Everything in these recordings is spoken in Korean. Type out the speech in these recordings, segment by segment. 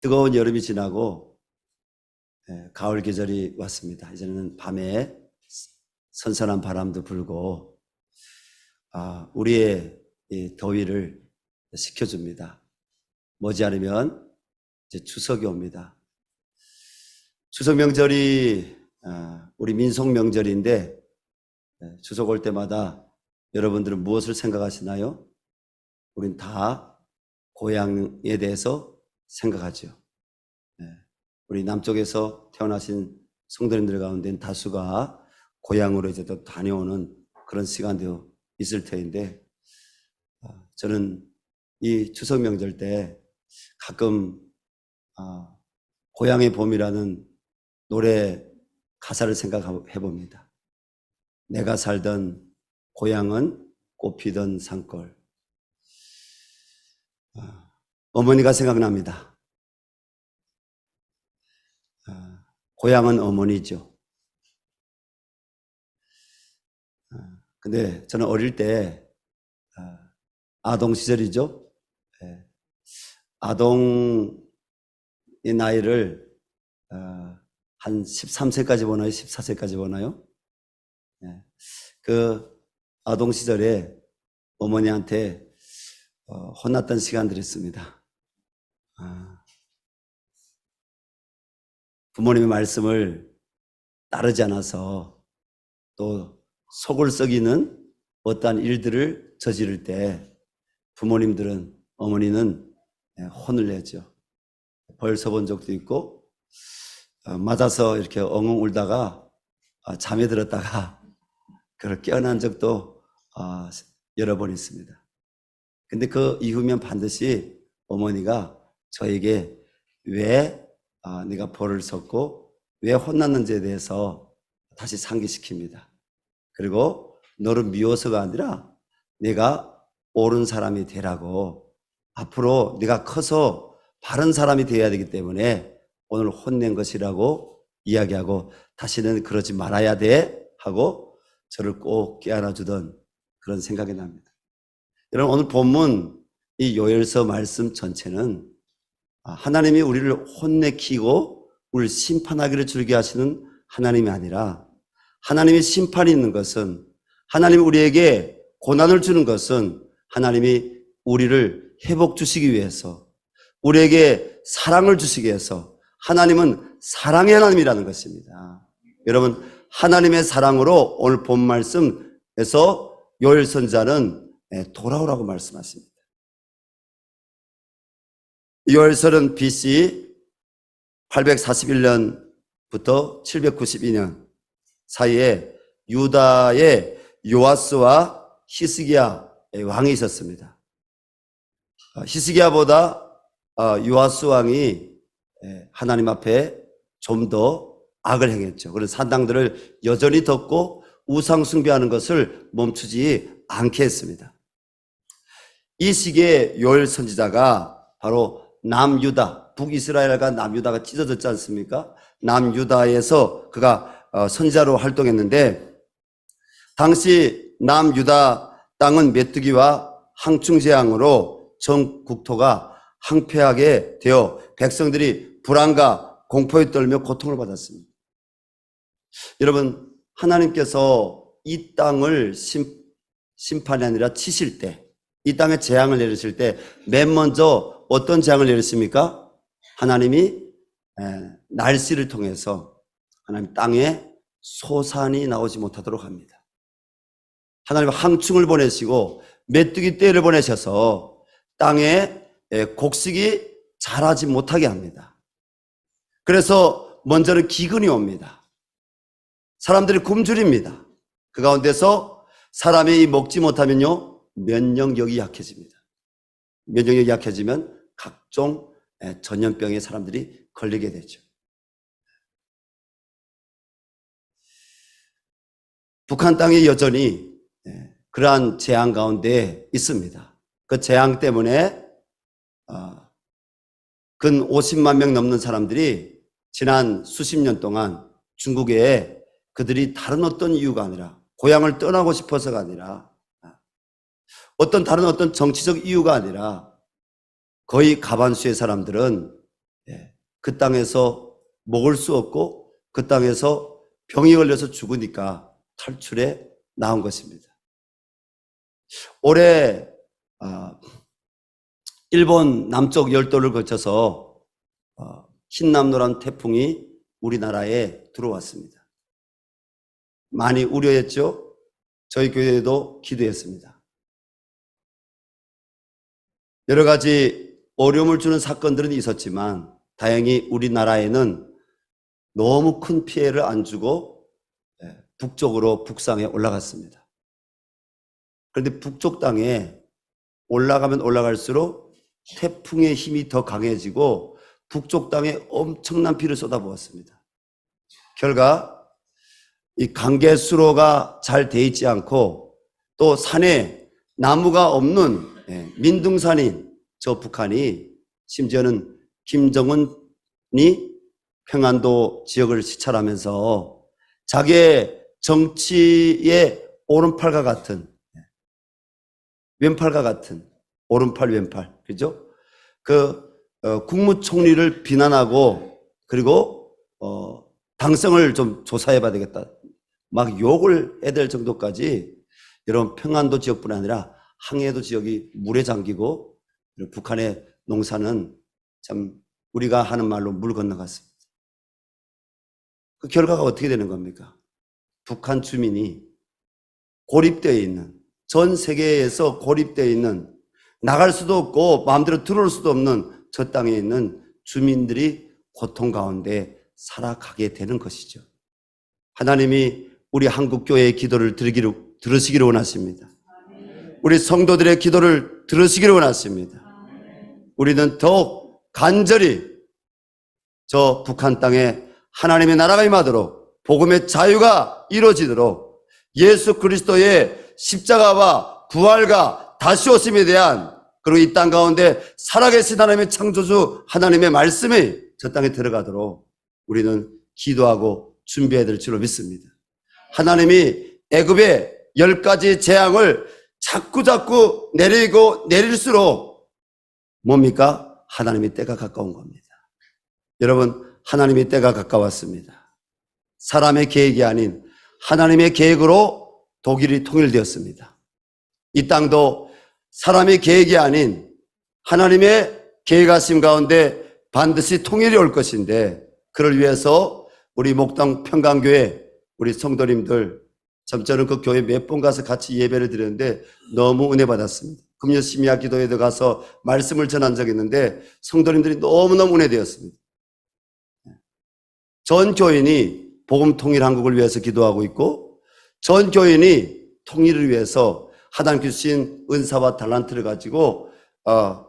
뜨거운 여름이 지나고 가을 계절이 왔습니다. 이제는 밤에 선선한 바람도 불고 우리의 이 더위를 식혀줍니다. 머지않으면 이제 추석이 옵니다. 추석 명절이 우리 민속 명절인데 추석 올 때마다 여러분들은 무엇을 생각하시나요? 우린 다 고향에 대해서 생각하죠. 우리 남쪽에서 태어나신 성도님들 가운데 다수가 고향으로 이제 또 다녀오는 그런 시간도 있을 터인데 저는 이 추석 명절 때 가끔 고향의 봄이라는 노래 가사를 생각해 봅니다. 내가 살던 고향은 꽃피던 산골. 어머니가 생각납니다. 고향은 어머니죠. 근데 저는 어릴 때 아동 시절이죠. 아동의 나이를 한 13세까지 보나요? 14세까지 보나요? 그 아동 시절에 어머니한테 혼났던 시간들이 있습니다. 부모님의 말씀을 따르지 않아서 또 속을 썩이는 어떠한 일들을 저지를 때 부모님들은, 어머니는 혼을 내죠. 벌 써본 적도 있고 맞아서 이렇게 엉엉 울다가 잠에 들었다가 그걸 깨어난 적도 여러 번 있습니다. 근데 그 이후면 반드시 어머니가 저에게 왜 내가 벌을 썼고 왜 혼났는지에 대해서 다시 상기시킵니다. 그리고 너를 미워서가 아니라 내가 옳은 사람이 되라고, 앞으로 네가 커서 바른 사람이 되어야 되기 때문에 오늘 혼낸 것이라고 이야기하고 다시는 그러지 말아야 돼 하고 저를 꼭 깨안아주던 그런 생각이 납니다. 여러분, 오늘 본문 이 요엘서 말씀 전체는 하나님이 우리를 혼내키고 우리를 심판하기를 즐겨 하시는 하나님이 아니라, 하나님이 심판이 있는 것은, 하나님이 우리에게 고난을 주는 것은 하나님이 우리를 회복 주시기 위해서, 우리에게 사랑을 주시기 위해서, 하나님은 사랑의 하나님이라는 것입니다. 여러분, 하나님의 사랑으로 오늘 본 말씀에서 요엘 선지자는 돌아오라고 말씀하십니다. 요엘서는 BC 841년부터 792년 사이에 유다의 요아스와 히스기야 왕이 있었습니다. 히스기야보다 요아스 왕이 하나님 앞에 좀 더 악을 행했죠. 그런 산당들을 여전히 덮고 우상 숭배하는 것을 멈추지 않게 했습니다. 이 시기에 요엘 선지자가 바로 남유다, 북이스라엘과 남유다가 찢어졌지 않습니까? 남유다에서 그가 선지자로 활동했는데, 당시 남유다 땅은 메뚜기와 항충재앙으로 전 국토가 황폐하게 되어 백성들이 불안과 공포에 떨며 고통을 받았습니다. 여러분, 하나님께서 이 땅을 심판이 아니라 치실 때, 이 땅에 재앙을 내리실 때 맨 먼저 어떤 재앙을 내리십니까? 하나님이 날씨를 통해서 하나님 땅에 소산이 나오지 못하도록 합니다. 하나님 항충을 보내시고 메뚜기 떼를 보내셔서 땅에 곡식이 자라지 못하게 합니다. 그래서 먼저는 기근이 옵니다. 사람들이 굶주립니다. 그 가운데서 사람이 먹지 못하면요, 면역력이 약해집니다. 면역력이 약해지면 각종 전염병에 사람들이 걸리게 되죠. 북한 땅이 여전히 그러한 재앙 가운데 있습니다. 그 재앙 때문에 근 50만 명 넘는 사람들이 지난 수십 년 동안 중국에 그들이 다른 어떤 이유가 아니라, 고향을 떠나고 싶어서가 아니라, 어떤 다른 어떤 정치적 이유가 아니라 거의 가반수의 사람들은 그 땅에서 먹을 수 없고 그 땅에서 병이 걸려서 죽으니까 탈출해 나온 것입니다. 올해 일본 남쪽 열도를 거쳐서 흰남노란 태풍이 우리나라에 들어왔습니다. 많이 우려했죠. 저희 교회도 기도했습니다. 여러 가지 어려움을 주는 사건들은 있었지만 다행히 우리나라에는 너무 큰 피해를 안 주고 북쪽으로 북상에 올라갔습니다. 그런데 북쪽 땅에 올라가면 올라갈수록 태풍의 힘이 더 강해지고 북쪽 땅에 엄청난 비를 쏟아부었습니다. 결과 이 강계수로가 잘 돼 있지 않고 또 산에 나무가 없는 민둥산인 저 북한이 심지어는 김정은이 평안도 지역을 시찰하면서 자기의 정치의 오른팔과 같은 왼팔과 같은 오른팔 왼팔 그죠? 국무총리를 비난하고 그리고 당성을 좀 조사해 봐야 되겠다. 막 욕을 해야 될 정도까지 이런 평안도 지역뿐 아니라 항해도 지역이 물에 잠기고 북한의 농사는 참 우리가 하는 말로 물 건너갔습니다. 그 결과가 어떻게 되는 겁니까? 북한 주민이 고립되어 있는 전 세계에서 고립되어 있는 나갈 수도 없고 마음대로 들어올 수도 없는 저 땅에 있는 주민들이 고통 가운데 살아가게 되는 것이죠. 하나님이 우리 한국교회의 기도를 들으시기를 원하십니다. 우리 성도들의 기도를 들으시기를 원하십니다. 우리는 더욱 간절히 저 북한 땅에 하나님의 나라가 임하도록 복음의 자유가 이루어지도록 예수 그리스도의 십자가와 부활과 다시 오심에 대한 그리고 이 땅 가운데 살아계신 하나님의 창조주 하나님의 말씀이 저 땅에 들어가도록 우리는 기도하고 준비해야 될 줄로 믿습니다. 하나님이 애굽의 10가지 재앙을 자꾸 내리고 내릴수록 뭡니까? 하나님의 때가 가까운 겁니다. 여러분, 하나님의 때가 가까웠습니다. 사람의 계획이 아닌 하나님의 계획으로 독일이 통일되었습니다. 이 땅도 사람의 계획이 아닌 하나님의 계획하심 가운데 반드시 통일이 올 것인데 그를 위해서 우리 목당 평강교회 우리 성도님들 참 저는 그 교회 몇 번 가서 같이 예배를 드렸는데 너무 은혜 받았습니다. 금요 심야 기도회도 가서 말씀을 전한 적이 있는데 성도님들이 너무너무 은혜되었습니다. 전 교인이 복음 통일 한국을 위해서 기도하고 있고 전 교인이 통일을 위해서 하나님께서 주신 은사와 달란트를 가지고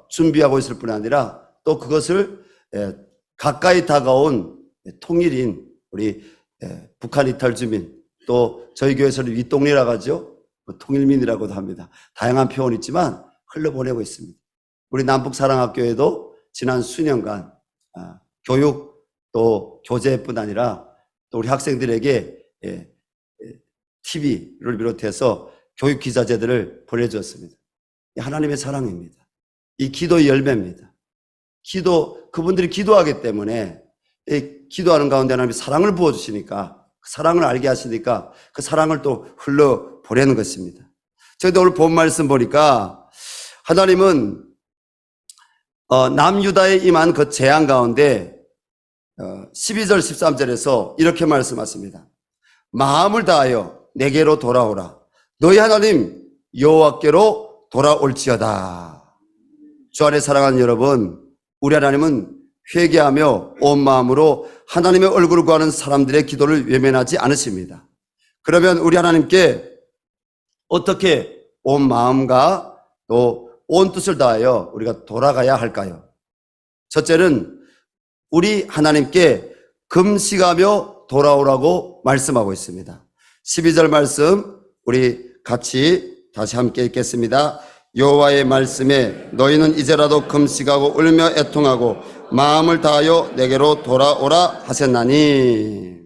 준비하고 있을 뿐 아니라 또 그것을 가까이 다가온 통일인 우리 북한 이탈 주민 또 저희 교회에서는 윗동리라고 하죠. 통일민이라고도 합니다. 다양한 표현이 있지만 흘러보내고 있습니다. 우리 남북사랑학교에도 지난 수년간 교육 또 교재뿐 아니라 또 우리 학생들에게 TV를 비롯해서 교육 기자재들을 보내주었습니다. 하나님의 사랑입니다. 이 기도의 열매입니다. 그분들이 기도하기 때문에 기도하는 가운데 하나님이 사랑을 부어주시니까 그 사랑을 알게 하시니까 그 사랑을 또 흘러 보내는 것입니다. 저희도 오늘 본 말씀 보니까 하나님은 남유다에 임한 그 재앙 가운데 12절 13절에서 이렇게 말씀하십니다. 마음을 다하여 내게로 돌아오라. 너희 하나님 여호와께로 돌아올지어다. 주 안에 사랑하는 여러분, 우리 하나님은 회개하며 온 마음으로 하나님의 얼굴을 구하는 사람들의 기도를 외면하지 않으십니다. 그러면 우리 하나님께 어떻게 온 마음과 또 온 뜻을 다하여 우리가 돌아가야 할까요? 첫째는 우리 하나님께 금식하며 돌아오라고 말씀하고 있습니다. 12절 말씀 우리 같이 다시 함께 읽겠습니다. 여호와의 말씀에 너희는 이제라도 금식하고 울며 애통하고 마음을 다하여 내게로 돌아오라 하셨나니.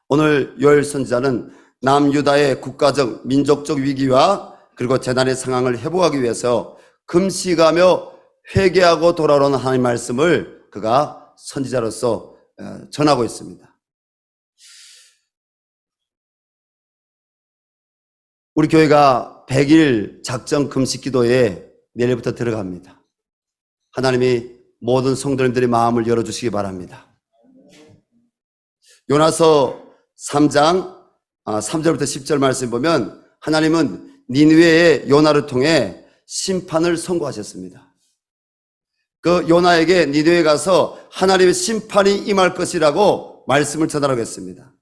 오늘 요엘 선지자는 남유다의 국가적 민족적 위기와 그리고 재난의 상황을 회복하기 위해서 금식하며 회개하고 돌아오는 하나님의 말씀을 그가 선지자로서 전하고 있습니다. 우리 교회가 100일 작정 금식 기도에 내일부터 들어갑니다. 하나님이 모든 성도님들의 마음을 열어주시기 바랍니다. 요나서 3장 3절부터 10절 말씀 보면 하나님은 니느웨의 요나를 통해 심판을 선고하셨습니다. 그 요나에게 니느웨에 가서 하나님의 심판이 임할 것이라고 말씀을 전하라고 했습니다.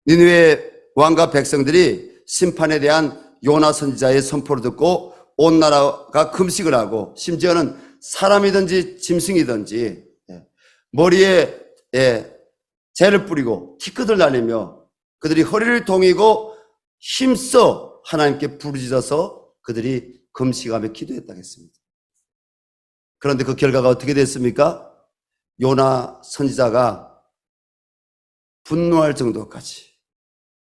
니느웨 왕과 백성들이 심판에 대한 요나 선지자의 선포를 듣고 온 나라가 금식을 하고 심지어는 사람이든지 짐승이든지 머리에 재를 뿌리고 티끌을 날리며 그들이 허리를 동이고 힘써 하나님께 부르짖어서 그들이 금식하며 기도했다고 했습니다. 그런데 그 결과가 어떻게 됐습니까? 요나 선지자가 분노할 정도까지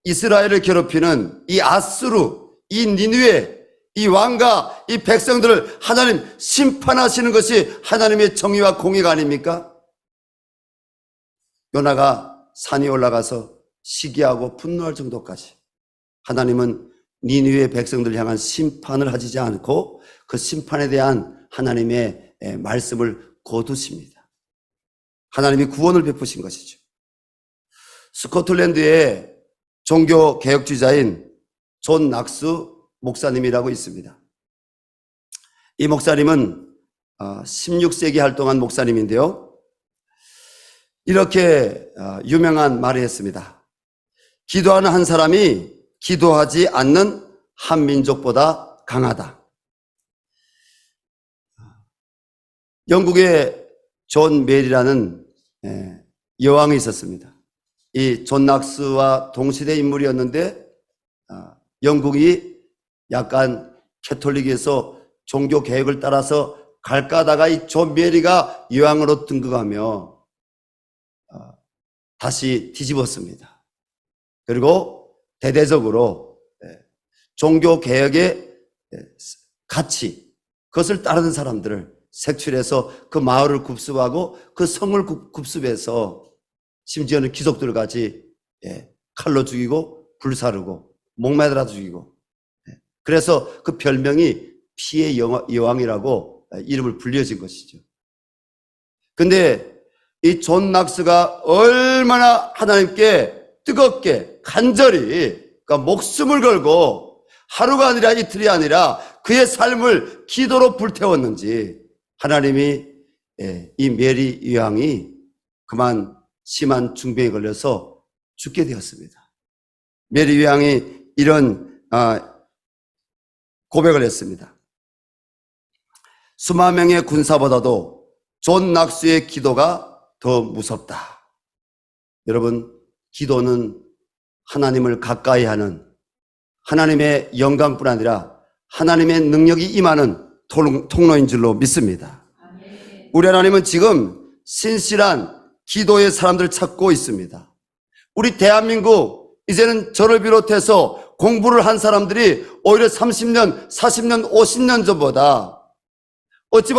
이스라엘을 괴롭히는 이 아수르, 이 니느웨, 이 왕과 이 백성들을 하나님 심판하시는 것이 하나님의 정의와 공의가 아닙니까? 요나가 산에 올라가서 시기하고 분노할 정도까지 하나님은 니느웨 백성들을 향한 심판을 하지 않고 그 심판에 대한 하나님의 말씀을 거두십니다. 하나님이 구원을 베푸신 것이죠. 스코틀랜드의 종교 개혁주의자인 존 낙스 목사님이라고 있습니다. 이 목사님은 16세기 활동한 목사님인데요. 이렇게 유명한 말을 했습니다. 기도하는 한 사람이 기도하지 않는 한 민족보다 강하다. 영국의 존 멜이라는 여왕이 있었습니다. 이 존 낙스와 동시대 인물이었는데 영국이 약간 캐톨릭에서 종교 개혁을 따라서 갈까다가 이 존 멜이가 여왕으로 등극하며 다시 뒤집었습니다. 그리고 대대적으로 종교 개혁의 가치, 그것을 따르는 사람들을 색출해서 그 마을을 굽습하고 그 성을 굽습해서 심지어는 귀족들까지 칼로 죽이고 불사르고 목매달아 죽이고, 그래서 그 별명이 피의 여왕이라고 이름을 불려진 것이죠. 근데 이 존 낙스가 얼마나 하나님께 뜨겁게 간절히, 그러니까 목숨을 걸고 하루가 아니라 이틀이 아니라 그의 삶을 기도로 불태웠는지 하나님이 이 메리 여왕이 그만 심한 중병에 걸려서 죽게 되었습니다. 메리 여왕이 이런 고백을 했습니다. 수만 명의 군사보다도 존 낙스의 기도가 더 무섭다. 여러분, 기도는 하나님을 가까이 하는, 하나님의 영광뿐 아니라 하나님의 능력이 임하는 통로인 줄로 믿습니다. 우리 하나님은 지금 신실한 기도의 사람들을 찾고 있습니다. 우리 대한민국, 이제는 저를 비롯해서 공부를 한 사람들이 오히려 30년, 40년, 50년 전보다 어찌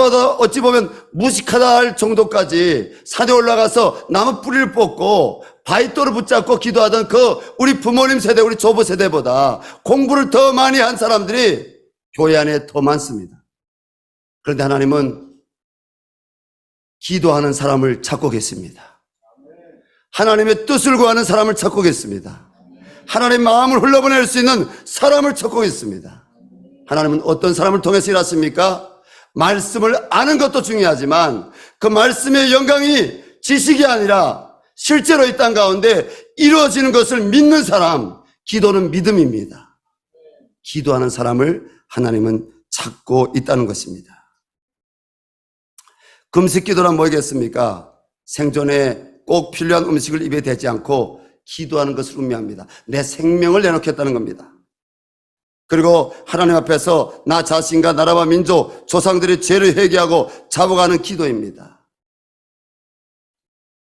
보면 무식하다 할 정도까지 산에 올라가서 나무 뿌리를 뽑고 바위돌을 붙잡고 기도하던 그 우리 부모님 세대, 우리 조부 세대보다 공부를 더 많이 한 사람들이 교회 안에 더 많습니다. 그런데 하나님은 기도하는 사람을 찾고 계십니다. 하나님의 뜻을 구하는 사람을 찾고 계십니다. 하나님의 마음을 흘러보낼 수 있는 사람을 찾고 있습니다. 하나님은 어떤 사람을 통해서 일하십니까? 말씀을 아는 것도 중요하지만 그 말씀의 영광이 지식이 아니라 실제로 이 땅 가운데 이루어지는 것을 믿는 사람, 기도는 믿음입니다. 기도하는 사람을 하나님은 찾고 있다는 것입니다. 금식 기도란 뭐겠습니까? 생존에 꼭 필요한 음식을 입에 대지 않고 기도하는 것을 의미합니다. 내 생명을 내놓겠다는 겁니다. 그리고 하나님 앞에서 나 자신과 나라와 민족, 조상들의 죄를 회개하고 잡아가는 기도입니다.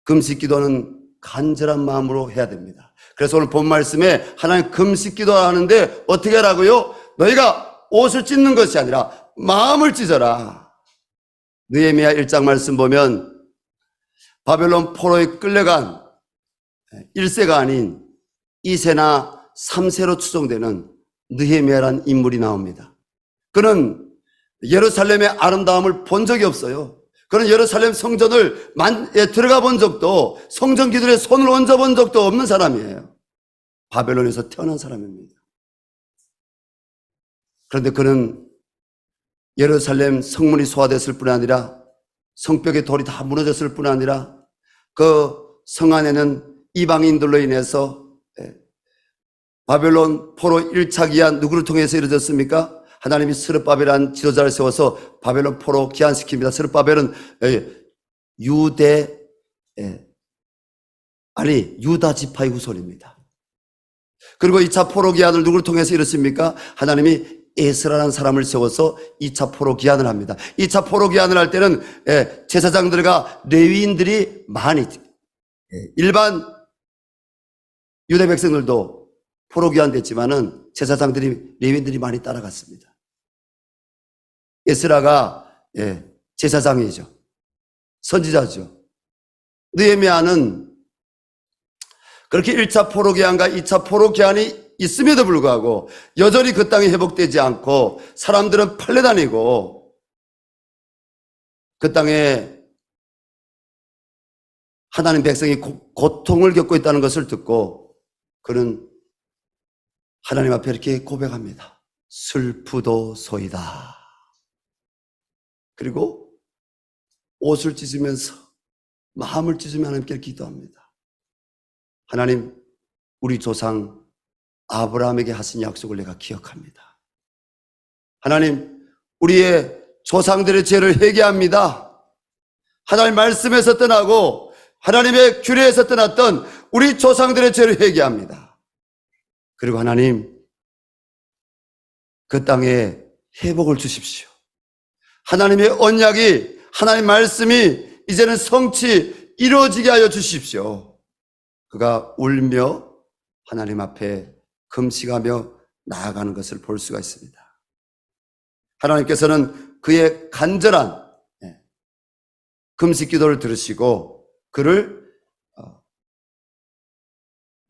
금식 기도는 간절한 마음으로 해야 됩니다. 그래서 오늘 본 말씀에 하나님 금식 기도하는데 어떻게 하라고요? 너희가 옷을 찢는 것이 아니라 마음을 찢어라. 느헤미야 1장 말씀 보면 바벨론 포로에 끌려간 1세가 아닌 2세나 3세로 추정되는 느헤미야라는 인물이 나옵니다. 그는 예루살렘의 아름다움을 본 적이 없어요. 그는 예루살렘 성전을 들어가 본 적도, 성전 기둥에 손을 얹어 본 적도 없는 사람이에요. 바벨론에서 태어난 사람입니다. 그런데 그는 예루살렘 성문이 소화됐을 뿐 아니라 성벽의 돌이 다 무너졌을 뿐 아니라 그 성 안에는 이방인들로 인해서 바벨론 포로 1차 기한 누구를 통해서 이루어졌습니까? 하나님이 스룹바벨이라는 지도자를 세워서 바벨론 포로 기한시킵니다. 스룹바벨은 유다 지파의 후손입니다. 그리고 2차 포로 기한을 누구를 통해서 이뤘습니까? 하나님이 에스라라는 사람을 세워서 2차 포로 기한을 합니다. 2차 포로 기한을 할 때는 제사장들과 레위인들이 많이, 일반 유대 백성들도 포로 기한됐지만은 제사장들이, 레위인들이 많이 따라갔습니다. 에스라가 제사장이죠. 선지자죠. 느헤미야는 그렇게 1차 포로 기한과 2차 포로 기한이 있음에도 불구하고 여전히 그 땅이 회복되지 않고 사람들은 팔려다니고 그 땅에 하나님 백성이 고통을 겪고 있다는 것을 듣고 그는 하나님 앞에 이렇게 고백합니다. 슬프도소이다. 그리고 옷을 찢으면서 마음을 찢으며 하나님께 기도합니다. 하나님, 우리 조상 아브라함에게 하신 약속을 내가 기억합니다. 하나님, 우리의 조상들의 죄를 회개합니다. 하나님 말씀에서 떠나고 하나님의 규례에서 떠났던 우리 조상들의 죄를 회개합니다. 그리고 하나님, 그 땅에 회복을 주십시오. 하나님의 언약이, 하나님 말씀이 이제는 성취 이루어지게 하여 주십시오. 그가 울며 하나님 앞에 금식하며 나아가는 것을 볼 수가 있습니다. 하나님께서는 그의 간절한 금식 기도를 들으시고 그를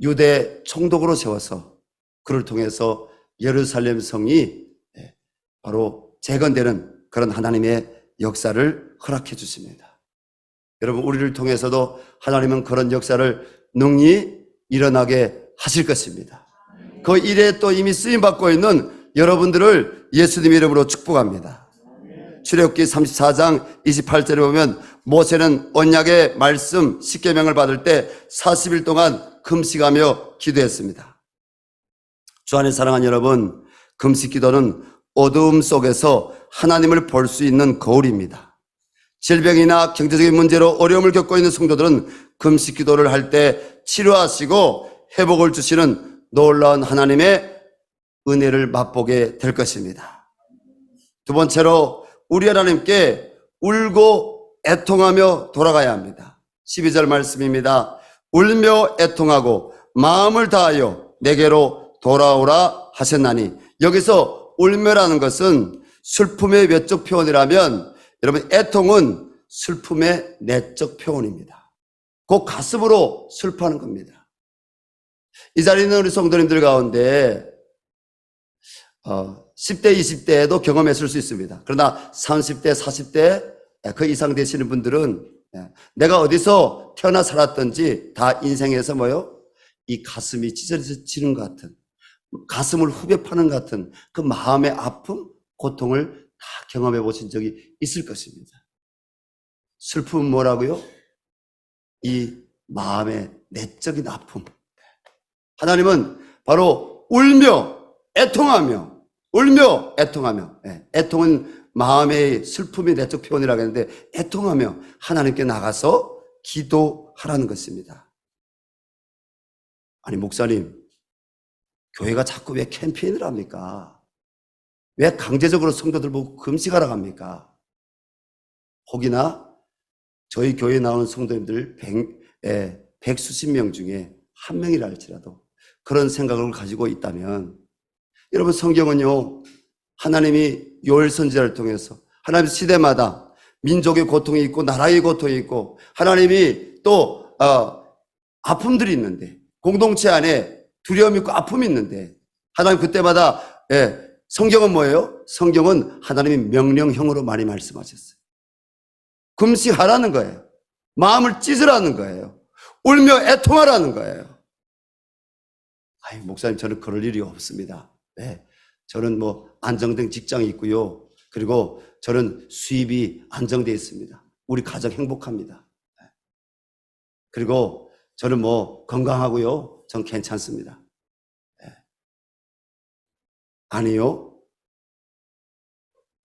유대 총독으로 세워서 그를 통해서 예루살렘 성이 바로 재건되는 그런 하나님의 역사를 허락해 주십니다. 여러분, 우리를 통해서도 하나님은 그런 역사를 능히 일어나게 하실 것입니다. 그 일에 또 이미 쓰임받고 있는 여러분들을 예수님의 이름으로 축복합니다. 출애굽기 34장 28절에 보면 모세는 언약의 말씀 10계명을 받을 때 40일 동안 금식하며 기도했습니다. 주 안에 사랑하는 여러분, 금식 기도는 어두움 속에서 하나님을 볼 수 있는 거울입니다. 질병이나 경제적인 문제로 어려움을 겪고 있는 성도들은 금식 기도를 할 때 치료하시고 회복을 주시는 놀라운 하나님의 은혜를 맛보게 될 것입니다. 두 번째로 우리 하나님께 울고 애통하며 돌아가야 합니다. 12절 말씀입니다. 울며 애통하고 마음을 다하여 내게로 돌아오라 하셨나니, 여기서 울며라는 것은 슬픔의 외적 표현이라면 여러분, 애통은 슬픔의 내적 표현입니다. 그 가슴으로 슬퍼하는 겁니다. 이 자리에 있는 우리 성도님들 가운데 10대, 20대에도 경험했을 수 있습니다. 그러나 30대, 40대 그 이상 되시는 분들은 내가 어디서 태어나 살았든지 다 인생에서 이 가슴이 찢어지는 것 같은, 가슴을 후벼 파는 것 같은 그 마음의 아픔, 고통을 다 경험해 보신 적이 있을 것입니다. 슬픔은 뭐라고요? 이 마음의 내적인 아픔. 하나님은 바로 울며 애통하며, 울며 애통하며, 애통은 마음의 슬픔의 내적 표현이라고 했는데 애통하며 하나님께 나가서 기도하라는 것입니다. 아니, 목사님, 교회가 자꾸 왜 캠페인을 합니까? 왜 강제적으로 성도들 보고 금식하라고 합니까? 혹이나 저희 교회에 나오는 성도님들 백수십 명 중에 한 명이라 할지라도 그런 생각을 가지고 있다면, 여러분, 성경은요 하나님이 요엘 선지자를 통해서 하나님 시대마다 민족의 고통이 있고 나라의 고통이 있고 하나님이 또 아픔들이 있는데 공동체 안에 두려움이 있고 아픔이 있는데 하나님 그때마다 성경은 뭐예요? 성경은 하나님이 명령형으로 많이 말씀하셨어요. 금식하라는 거예요. 마음을 찢으라는 거예요. 울며 애통하라는 거예요. 목사님 저는 그럴 일이 없습니다. 네. 저는 안정된 직장이 있고요. 그리고 저는 수입이 안정되어 있습니다. 우리 가정 행복합니다. 네. 그리고 저는 건강하고요. 전 괜찮습니다. 네. 아니요.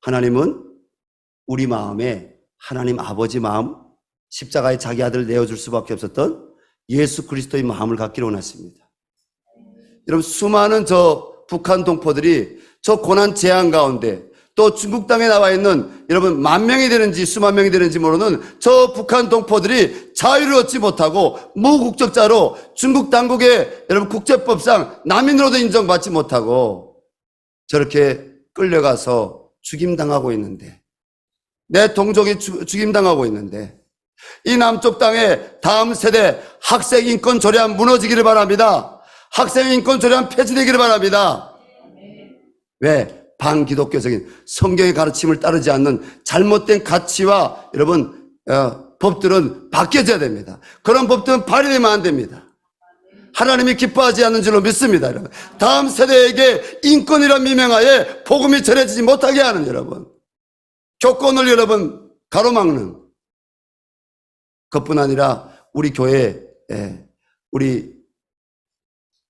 하나님은 우리 마음에 하나님 아버지 마음, 십자가에 자기 아들을 내어줄 수밖에 없었던 예수 그리스도의 마음을 갖기를 원하십니다. 여러분 수많은 북한 동포들이 고난 재앙 가운데 또 중국 땅에 나와 있는 여러분 만 명이 되는지 수만 명이 되는지 모르는 북한 동포들이 자유를 얻지 못하고 무국적자로 중국 당국의 여러분 국제법상 난민으로도 인정받지 못하고 저렇게 끌려가서 죽임당하고 있는데 내 동족이 죽임당하고 있는데 이 남쪽 땅의 다음 세대 학생 인권 조례안 무너지기를 바랍니다. 학생 인권 조례안 폐지되기를 바랍니다. 왜? 반기독교적인 성경의 가르침을 따르지 않는 잘못된 가치와 여러분 법들은 바뀌어져야 됩니다. 그런 법들은 발휘되면 안 됩니다. 하나님이 기뻐하지 않는 줄로 믿습니다. 여러분 다음 세대에게 인권이란 미명하에 복음이 전해지지 못하게 하는 여러분 교권을 여러분 가로막는 그뿐 아니라 우리 교회 우리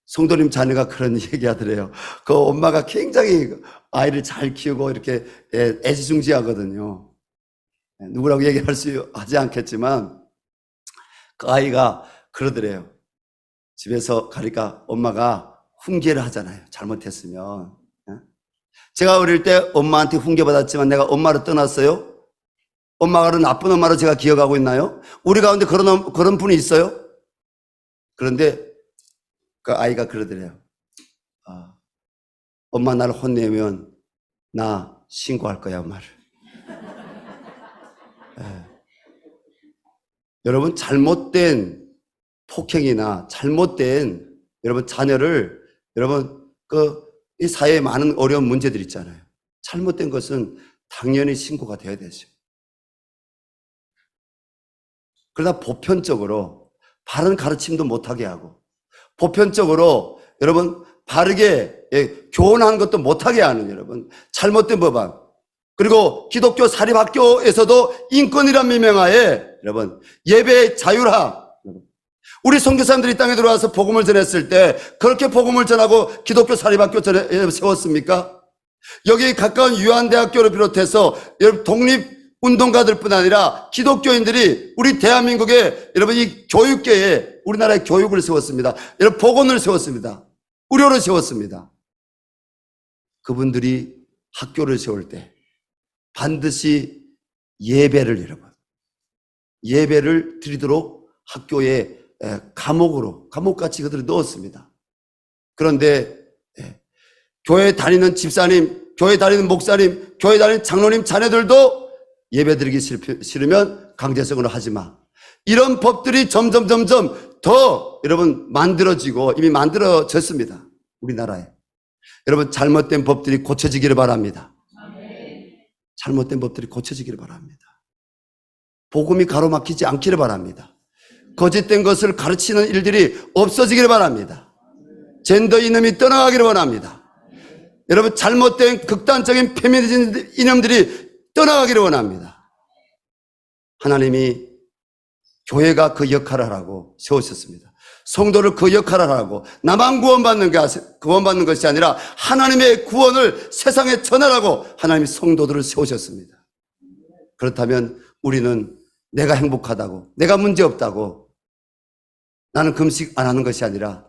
성도님 자녀가 그런 얘기하더래요. 그 엄마가 굉장히 아이를 잘 키우고 이렇게 애지중지하거든요. 누구라고 얘기할 수 하지 않겠지만 그 아이가 그러더래요. 집에서 가니까 엄마가 훈계를 하잖아요. 잘못했으면. 제가 어릴 때 엄마한테 훈계받았지만 내가 엄마를 떠났어요? 엄마가 나쁜 엄마로 제가 기억하고 있나요? 우리 가운데 그런 분이 있어요? 그런데 그 아이가 그러더래요. 엄마 나를 혼내면 나 신고할 거야, 엄마를. 여러분 잘못된 폭행이나 잘못된 여러분 자녀를 여러분 이 사회에 많은 어려운 문제들 있잖아요. 잘못된 것은 당연히 신고가 돼야 되죠. 그러다 보편적으로 바른 가르침도 못하게 하고 보편적으로 여러분 바르게 교훈하는 것도 못하게 하는 여러분 잘못된 법안 그리고 기독교 사립학교에서도 인권이란 미명하에 여러분 예배의 자율화 우리 선교사님들이 땅에 들어와서 복음을 전했을 때 그렇게 복음을 전하고 기독교 사립학교 세웠습니까? 여기 가까운 유한대학교를 비롯해서 여러분 독립운동가들뿐 아니라 기독교인들이 우리 대한민국의 여러분 이 교육계에 우리나라의 교육을 세웠습니다. 여러분 복원을 세웠습니다. 의료를 세웠습니다. 그분들이 학교를 세울 때 반드시 예배를 여러분 예배를 드리도록 학교에 감옥같이 그들을 넣었습니다. 그런데 교회 다니는 집사님, 교회 다니는 목사님, 교회 다니는 장로님 자녀들도 예배 드리기 싫으면 강제성으로 하지 마. 이런 법들이 점점 더 여러분 만들어지고 이미 만들어졌습니다. 우리나라에. 여러분 잘못된 법들이 고쳐지기를 바랍니다. 잘못된 법들이 고쳐지기를 바랍니다. 복음이 가로막히지 않기를 바랍니다. 거짓된 것을 가르치는 일들이 없어지기를 바랍니다. 젠더 이념이 떠나가기를 원합니다. 여러분 잘못된 극단적인 페미니즘 이념들이 떠나가기를 원합니다. 하나님이 교회가 그 역할을 하라고 세우셨습니다. 성도를 그 역할을 하라고 나만 구원받는 것이 아니라 하나님의 구원을 세상에 전하라고 하나님이 성도들을 세우셨습니다. 그렇다면 우리는 내가 행복하다고 내가 문제없다고 나는 금식 안 하는 것이 아니라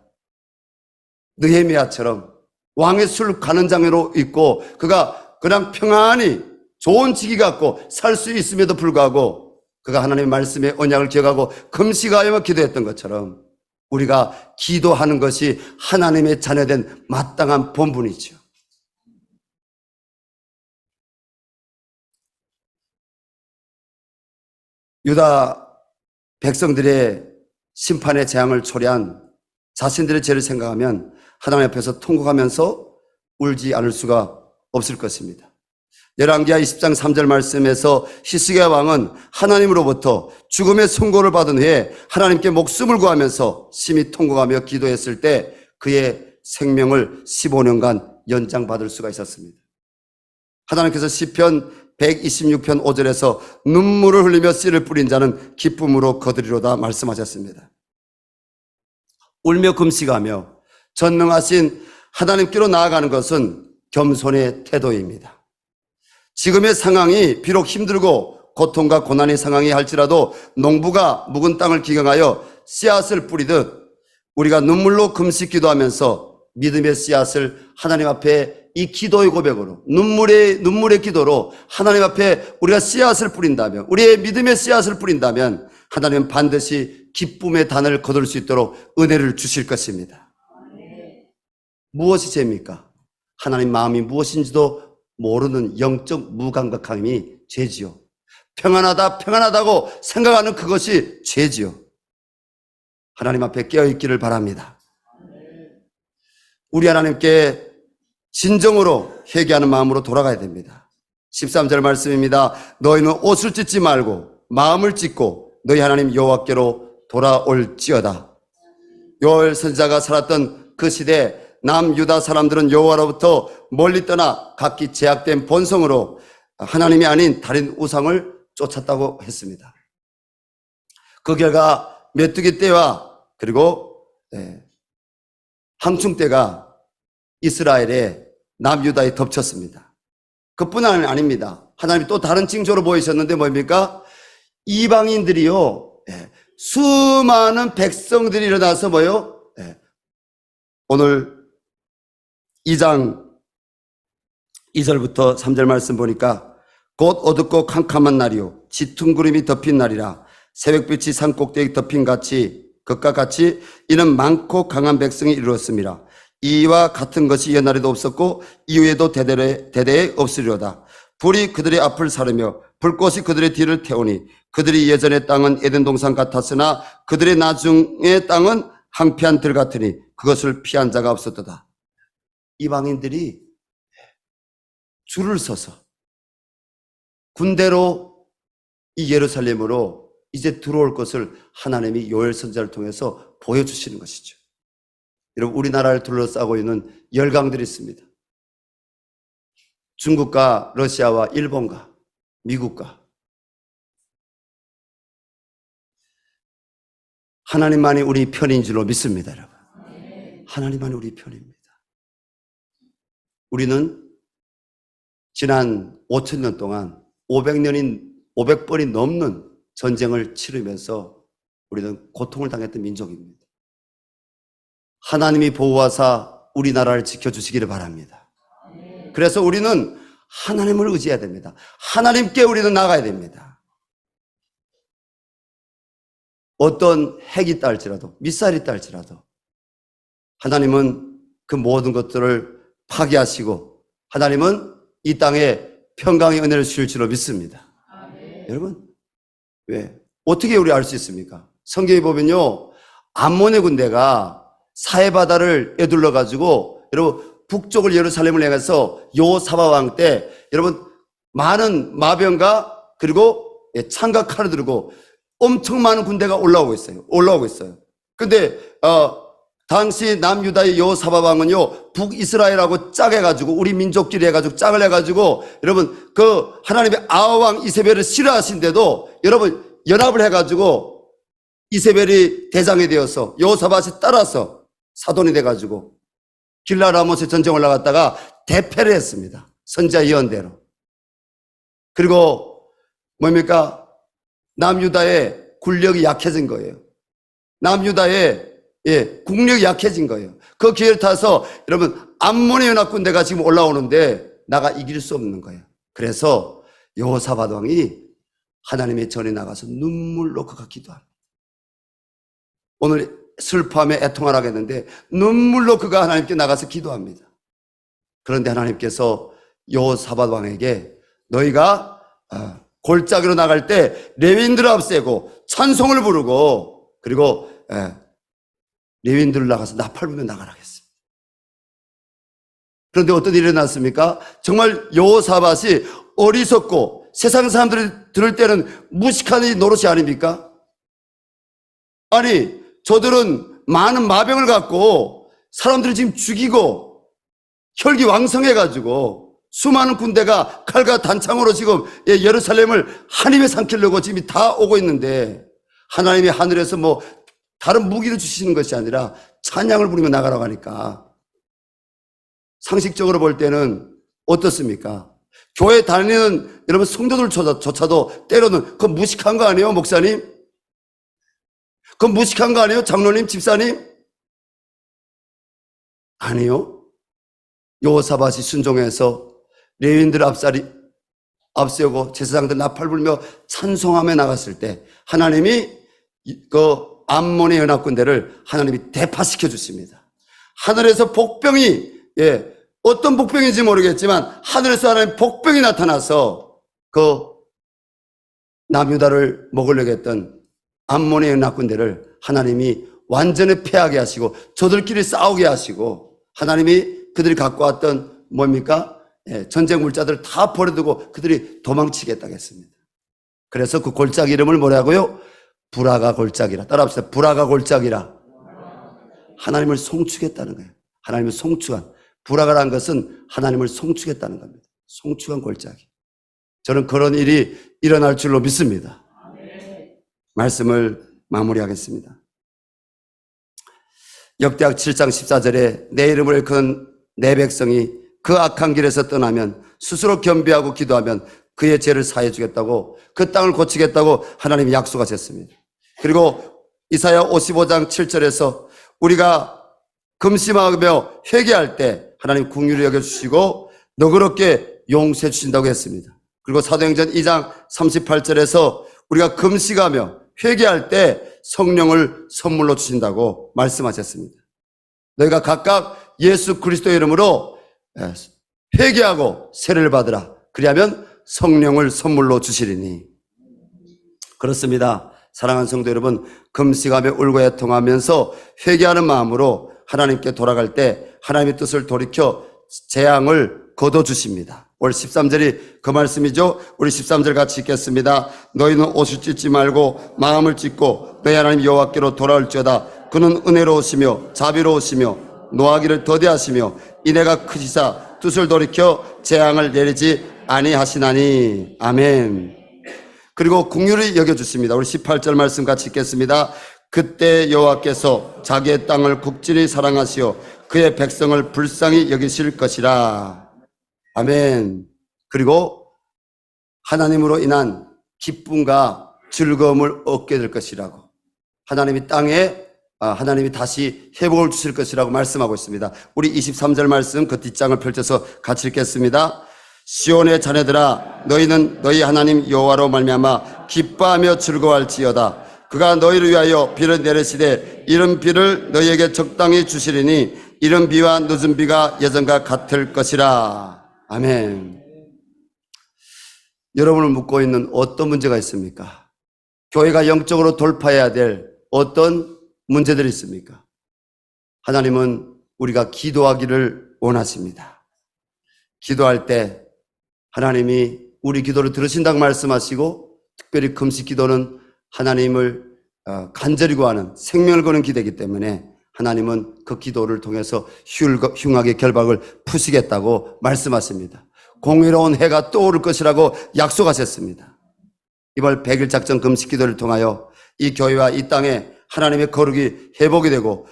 느헤미야처럼 왕의 술 가는 장으로 있고 그가 그냥 평안히 좋은 직위 갖고 살 수 있음에도 불구하고 그가 하나님의 말씀의 언약을 기억하고 금식하여 기도했던 것처럼 우리가 기도하는 것이 하나님의 자녀된 마땅한 본분이죠. 유다 백성들의 심판의 재앙을 초래한 자신들의 죄를 생각하면 하나님 앞에서 통곡하면서 울지 않을 수가 없을 것입니다. 열왕기하 20장 3절 말씀에서 히스기야 왕은 하나님으로부터 죽음의 선고를 받은 후에 하나님께 목숨을 구하면서 심히 통곡하며 기도했을 때 그의 생명을 15년간 연장받을 수가 있었습니다. 하나님께서 시편 126편 5절에서 눈물을 흘리며 씨를 뿌린 자는 기쁨으로 거두리로다 말씀하셨습니다. 울며 금식하며 전능하신 하나님께로 나아가는 것은 겸손의 태도입니다. 지금의 상황이 비록 힘들고 고통과 고난의 상황이 할지라도 농부가 묵은 땅을 기경하여 씨앗을 뿌리듯 우리가 눈물로 금식 기도하면서 믿음의 씨앗을 하나님 앞에 이 기도의 고백으로 눈물의 기도로 하나님 앞에 우리가 씨앗을 뿌린다면, 우리의 믿음의 씨앗을 뿌린다면 하나님은 반드시 기쁨의 단을 거둘 수 있도록 은혜를 주실 것입니다. 무엇이 죄입니까? 하나님 마음이 무엇인지도 모르는 영적 무감각함이 죄지요. 평안하다고 생각하는 그것이 죄지요. 하나님 앞에 깨어있기를 바랍니다. 우리 하나님께 진정으로 회개하는 마음으로 돌아가야 됩니다. 13절 말씀입니다. 너희는 옷을 찢지 말고 마음을 찢고 너희 하나님 여호와께로 돌아올지어다. 요엘 선지자가 살았던 그 시대 남유다 사람들은 여호와로부터 멀리 떠나 각기 제약된 본성으로 하나님이 아닌 다른 우상을 쫓았다고 했습니다. 그 결과 메뚜기 떼와 그리고 항충 떼가 이스라엘의 남유다에 덮쳤습니다. 그뿐 아닙니다. 하나님이 또 다른 징조로 보이셨는데 뭡니까? 이방인들이요, 수많은 백성들이 일어나서 뭐요? 오늘 2장 2절부터 3절 말씀 보니까 곧 어둡고 캄캄한 날이요 짙은 구름이 덮인 날이라 새벽빛이 산꼭대기 덮인 것과 같이 이는 많고 강한 백성이 이루었습니다. 이와 같은 것이 옛날에도 없었고 이후에도 대대에 없으리로다. 불이 그들의 앞을 사르며 불꽃이 그들의 뒤를 태우니 그들이 예전의 땅은 에덴 동산 같았으나 그들의 나중의 땅은 황폐한 들 같으니 그것을 피한 자가 없었도다. 이방인들이 줄을 서서 군대로 이 예루살렘으로 이제 들어올 것을 하나님이 요엘 선지자를 통해서 보여주시는 것이죠. 여러분, 우리나라를 둘러싸고 있는 열강들이 있습니다. 중국과 러시아와 일본과 미국과. 하나님만이 우리 편인 줄로 믿습니다, 여러분. 하나님만이 우리 편입니다. 우리는 지난 5,000년 동안 500번이 넘는 전쟁을 치르면서 우리는 고통을 당했던 민족입니다. 하나님이 보호하사 우리나라를 지켜주시기를 바랍니다. 그래서 우리는 하나님을 의지해야 됩니다. 하나님께 우리는 나가야 됩니다. 어떤 핵이 있다 할지라도, 미사일이 있다 할지라도 하나님은 그 모든 것들을 파괴하시고 하나님은 이 땅에 평강의 은혜를 주실 줄로 믿습니다. 여러분, 왜? 어떻게 우리 알 수 있습니까? 성경에 보면요, 암몬의 군대가 사해바다를 에둘러 가지고 여러분 북쪽을 예루살렘을 향해서 여호사밧 왕 때 여러분 많은 마병과 그리고 창과 칼을 들고 엄청 많은 군대가 올라오고 있어요. 근데 당시 남유다의 여호사밧 왕은요 북이스라엘하고 짝해가지고 우리 민족끼리 해가지고 짝을 해가지고 여러분 그 하나님의 아합왕 이세벨을 싫어하신데도 여러분 연합을 해가지고 이세벨이 대장이 되어서 여호사밧이 따라서 사돈이 돼가지고 길라라못에 전쟁을 나갔다가 대패를 했습니다. 선지자 예언대로. 그리고 뭡니까? 남유다의 군력이 약해진 거예요. 남유다의 국력이 약해진 거예요. 그 기회를 타서 여러분 암몬의 연합군대가 지금 올라오는데 나가 이길 수 없는 거예요. 그래서 여호사밧 왕이 하나님의 전에 나가서 눈물로 그가 기도합니다. 오늘 슬퍼하며 애통을 하겠는데 눈물로 그가 하나님께 나가서 기도합니다. 그런데 하나님께서 여호사밧 왕에게 너희가 골짜기로 나갈 때 레위인들을 앞세고 찬송을 부르고 그리고 레위인들을 나가서 나팔 불며 나가라 했습니다. 그런데 어떤 일이 일어났습니까? 정말 여호사밧이 어리석고 세상 사람들이 들을 때는 무식한 이 노릇이 아닙니까? 아니, 저들은 많은 마병을 갖고 사람들을 지금 죽이고 혈기왕성해가지고 수많은 군대가 칼과 단창으로 지금 예루살렘을 한 입에 삼키려고 지금 다 오고 있는데 하나님이 하늘에서 뭐 다른 무기를 주시는 것이 아니라 찬양을 부르며 나가라고 하니까 상식적으로 볼 때는 어떻습니까? 교회 다니는 여러분 성도들조차도 때로는 그건 무식한 거 아니에요, 목사님? 그건 무식한 거 아니에요, 장로님, 집사님? 아니요. 여호사밧이 순종해서 레위인들 앞세우고 제사장들 나팔 불며 찬송하며 나갔을 때 하나님이 그 암몬의 연합군대를 하나님이 대파시켜 주십니다. 하늘에서 복병이 어떤 복병인지 모르겠지만 하늘에서 하나님 복병이 나타나서 그 남유다를 먹으려고 했던 암몬의 연합군대를 하나님이 완전히 패하게 하시고 저들끼리 싸우게 하시고 하나님이 그들이 갖고 왔던 뭡니까? 전쟁 물자들을 다 버려두고 그들이 도망치겠다고 했습니다. 그래서 그 골짜기 이름을 뭐라고요? 브라가 골짜기라. 따라합시다. 브라가 골짜기라. 하나님을 송축했다는 거예요. 하나님을 송축한. 브라가라는 것은 하나님을 송축했다는 겁니다. 송축한 골짜기. 저는 그런 일이 일어날 줄로 믿습니다. 말씀을 마무리하겠습니다. 역대학 7장 14절에 내 이름을 일컫는 내 백성이 그 악한 길에서 떠나면 스스로 겸비하고 기도하면 그의 죄를 사해 주겠다고 그 땅을 고치겠다고 하나님이 약속하셨습니다. 그리고 이사야 55장 7절에서 우리가 금심하며 회개할 때 하나님 긍휼히 여겨주시고 너그럽게 용서해 주신다고 했습니다. 그리고 사도행전 2장 38절에서 우리가 금식하며 회개할 때 성령을 선물로 주신다고 말씀하셨습니다. 너희가 각각 예수 그리스도의 이름으로 회개하고 세례를 받으라. 그리하면 성령을 선물로 주시리니. 그렇습니다. 사랑하는 성도 여러분, 금식하며 울고 애통하면서 회개하는 마음으로 하나님께 돌아갈 때 하나님의 뜻을 돌이켜 재앙을 거둬주십니다. 올 13절이 그 말씀이죠. 우리 13절 같이 읽겠습니다. 너희는 옷을 찢지 말고 마음을 찢고 너희 하나님 여호와께로 돌아올지어다. 그는 은혜로우시며 자비로우시며 노하기를 더디하시며 인애가 크시사 뜻을 돌이켜 재앙을 내리지 아니하시나니. 아멘. 그리고 긍휼히 여겨주십니다. 우리 18절 말씀 같이 읽겠습니다. 그때 여호와께서 자기의 땅을 극진히 사랑하시어 그의 백성을 불쌍히 여기실 것이라. 아멘. 그리고 하나님으로 인한 기쁨과 즐거움을 얻게 될 것이라고 하나님이 땅에 하나님이 다시 회복을 주실 것이라고 말씀하고 있습니다. 우리 23절 말씀 그 뒷장을 펼쳐서 같이 읽겠습니다. 시온의 자녀들아 너희는 너희 하나님 여호와로 말미암아 기뻐하며 즐거워할지어다. 그가 너희를 위하여 비를 내리시되 이른 비를 너희에게 적당히 주시리니 이른 비와 늦은 비가 예전과 같을 것이라. 아멘. 여러분을 묻고 있는 어떤 문제가 있습니까? 교회가 영적으로 돌파해야 될 어떤 문제들이 있습니까? 하나님은 우리가 기도하기를 원하십니다. 기도할 때 하나님이 우리 기도를 들으신다고 말씀하시고 특별히 금식 기도는 하나님을 간절히 구하는 생명을 거는 기도이기 때문에 하나님은 그 기도를 통해서 흉악의 결박을 푸시겠다고 말씀하십니다. 공의로운 해가 떠오를 것이라고 약속하셨습니다. 이번 100일 작전 금식 기도를 통하여 이 교회와 이 땅에 하나님의 거룩이 회복이 되고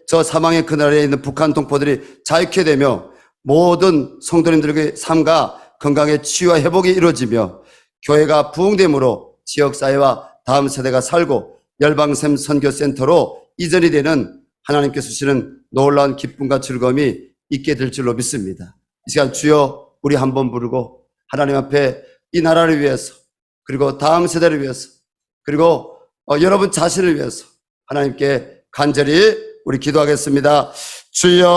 저 사망의 그날에 있는 북한 동포들이 자유케 되며 모든 성도님들의 삶과 건강의 치유와 회복이 이루어지며 교회가 부흥됨으로 지역사회와 다음 세대가 살고 열방샘 선교센터로 이전이 되는 하나님께서 주시는 놀라운 기쁨과 즐거움이 있게 될 줄로 믿습니다. 이 시간 주여 우리 한번 부르고 하나님 앞에 이 나라를 위해서 그리고 다음 세대를 위해서 그리고 여러분 자신을 위해서 하나님께 간절히 우리 기도하겠습니다. 주여